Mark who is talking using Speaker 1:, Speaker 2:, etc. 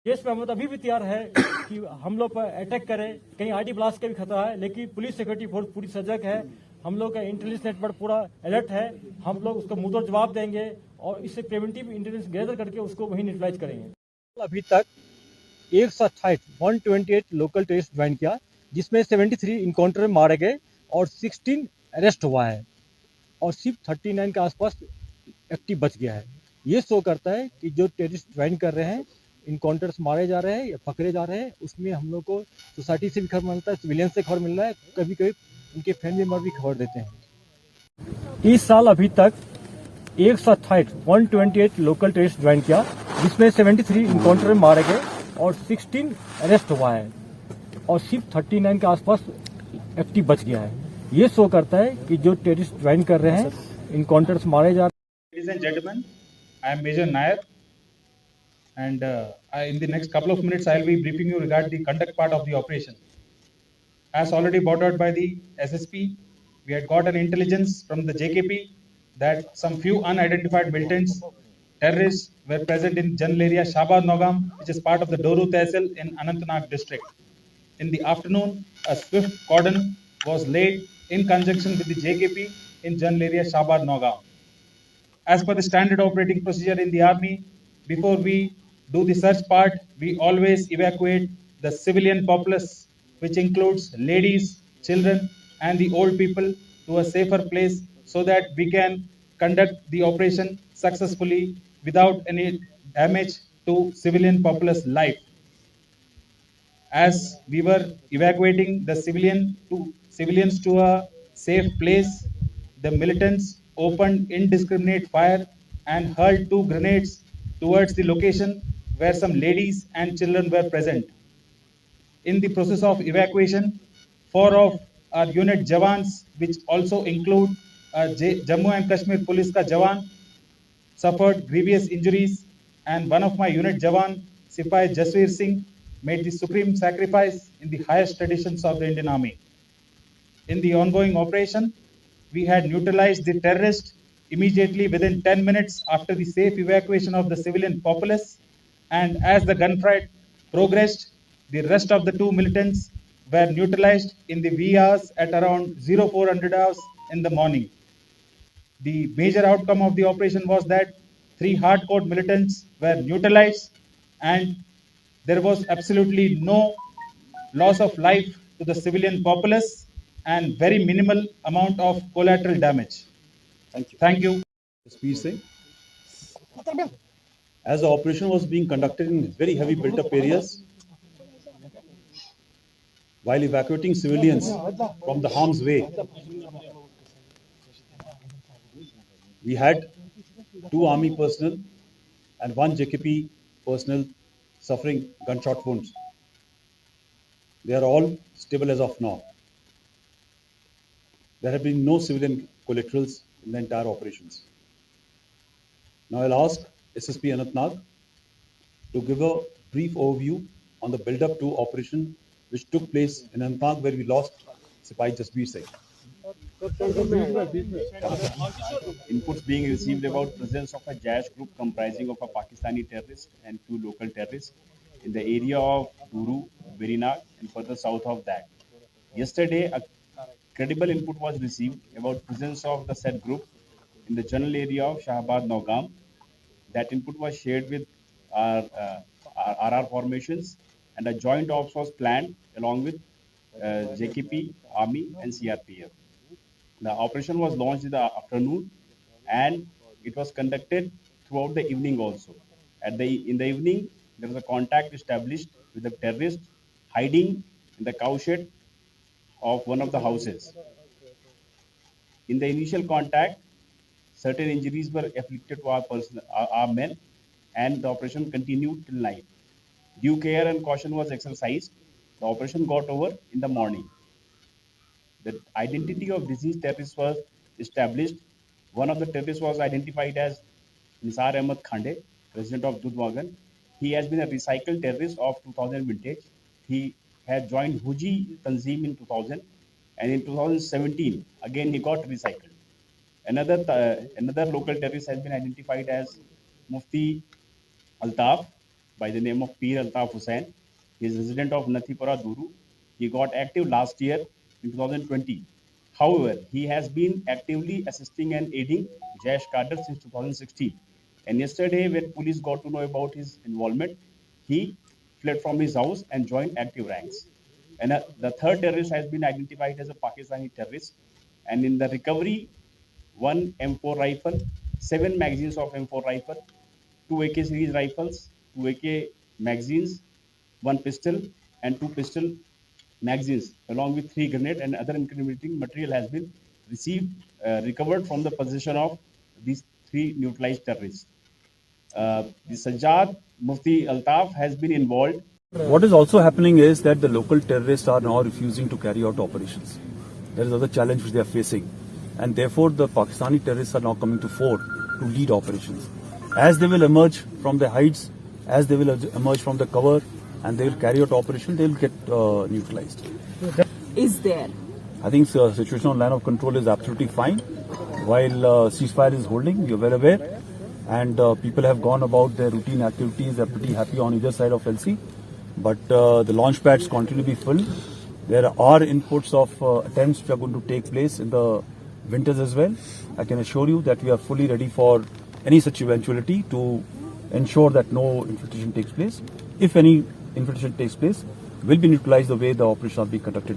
Speaker 1: देश में हम अभी भी तैयार है कि हम लोग पर अटैक करें, कहीं आईडी ब्लास्ट का भी खतरा है, लेकिन पुलिस सिक्योरिटी फोर्स पूरी सजग है। हम लोग का इंटेलिजेंस नेटवर्क पूरा अलर्ट है। हम लोग उसका मुंहतोड़ जवाब देंगे और इससे प्रिवेंटिव इंटेलिजेंस गैदर करके उसको वहीं न्यूट्रलाइज करेंगे। अभी तक 128 लोकल टेररिस्ट ज्वाइन किया, जिसमें 73 इनकाउंटर में मारे गए और 16 अरेस्ट हुआ है और सिर्फ 39 के आसपास एक्टिव बच गया है। ये शो करता है कि जो टेररिस्ट ज्वाइन कर रहे हैं, इनकाउंटर्स मारे जा रहे हैं या पकड़े जा रहे हैं, उसमें हम लोग को सोसाइटी से भी खबर मिलता है, सिविलियन से खबर मिल रहा है, कभी कभी उनके फैमिली मेंबर भी खबर देते हैं। इस साल अभी तक 128 लोकल टेररिस्ट ज्वाइन किया, जिसमें 73 इनकाउंटर में मारे गए और 16 अरेस्ट हुआ है और सिर्फ 39 के आसपास एक्टिव बच गया है। ये शो करता है कि जो टेररिस्ट ज्वाइन कर रहे हैं, इनकाउंटर्स मारे जा रहे हैं।
Speaker 2: Ladies and gentlemen, I am Major Nair, and in the next couple of minutes, I will be briefing you regarding the conduct part of the operation. As already brought out by the SSP, we had got an intelligence from the JKP that some few unidentified militants, terrorists, were present in general area Shabad Nogam, which is part of the Doru Tehsil in Anantnag district. In the afternoon, a swift cordon was laid in conjunction with the JKP in general area Shabad Nogam. As per the standard operating procedure in the army, before we do the search part, we always evacuate the civilian populace, which includes ladies, children, and the old people, to a safer place so that we can conduct the operation successfully without any damage to civilian populace life. As we were evacuating the civilians to a safe place, the militants opened indiscriminate fire and hurled 2 grenades towards the location where some ladies and children were present. In the process of evacuation, 4 of our unit Jawans, which also include Jammu and Kashmir Police ka Jawan, suffered grievous injuries, and one of my unit Jawan, Sipai Jaswir Singh, made the supreme sacrifice in the highest traditions of the Indian Army. In the ongoing operation, we had neutralized the terrorist immediately within 10 minutes after the safe evacuation of the civilian populace, and as the gunfight progressed, the rest of the 2 militants were neutralized in the wee hours at around 0400 hours in the morning. The major outcome of the operation was that 3 hardcore militants were neutralized and there was absolutely no loss of life to the civilian populace and very minimal amount of collateral damage.
Speaker 3: Thank you.
Speaker 2: Thank you.
Speaker 3: Speed Singh. As the operation was being conducted in very heavy built-up areas, while evacuating civilians from the harm's way, we had 2 army personnel and 1 JKP personnel suffering gunshot wounds. They are all stable as of now. There have been no civilian collaterals in the entire operations. Now I'll ask SSP Anantnag to give a brief overview on the build-up to operation which took place in Anantnag, where we lost Sipai Jasbir Singh.
Speaker 4: Inputs being received about presence of a Jaish group comprising of a Pakistani terrorist and 2 local terrorists in the area of Duru, Verinag, and further south of that. Yesterday, a credible input was received about presence of the said group in the general area of Shahabad Nogam. That input was shared with our RR formations, and a joint ops was planned along with JKP, Army, and CRPF. The operation was launched in the afternoon, and it was conducted throughout the evening also. In the evening, there was a contact established with the terrorist hiding in the cowshed of one of the houses. In the initial contact, certain injuries were afflicted to our men, and the operation continued till night. Due care and caution was exercised. The operation got over in the morning. The identity of deceased terrorists was established. One of the terrorists was identified as Nisar Ahmed Khande, resident of Dudwagan. He has been a recycled terrorist of 2000 vintage. He had joined Huji Tanzim in 2000, and in 2017, again he got recycled. Another local terrorist has been identified as Mufti Altaf. by the name of Peer Altaf Hussain. He is resident of Nathipura, Duru. He got active last year in 2020. However, he has been actively assisting and aiding Jaish cadre since 2016. And yesterday, when police got to know about his involvement, he fled from his house and joined active ranks. And the third terrorist has been identified as a Pakistani terrorist. And in the recovery, one M4 rifle, 7 magazines of M4 rifle, 2 AK series rifles, 2 AK magazines, 1 pistol, and 2 pistol magazines, along with 3 grenades and other incriminating material has been recovered from the possession of these 3 neutralized terrorists. The Sajjad Mufti Altaf has been involved.
Speaker 5: What is also happening is that the local terrorists are now refusing to carry out operations. There is another challenge which they are facing, and therefore the Pakistani terrorists are now coming to fore to lead operations. As they will emerge from the heights, as they will emerge from the cover, and they will carry out operation, they will get neutralized.
Speaker 6: Is there?
Speaker 5: I think the situation on line of control is absolutely fine. While ceasefire is holding, you are well aware, and people have gone about their routine activities. They are pretty happy on either side of LC. But the launch pads continue to be full. There are inputs of attempts which are going to take place in the winters as well. I can assure you that we are fully ready for any such eventuality to ensure that no infiltration takes place. If any infiltration takes place, will be neutralized the way the operation will be conducted.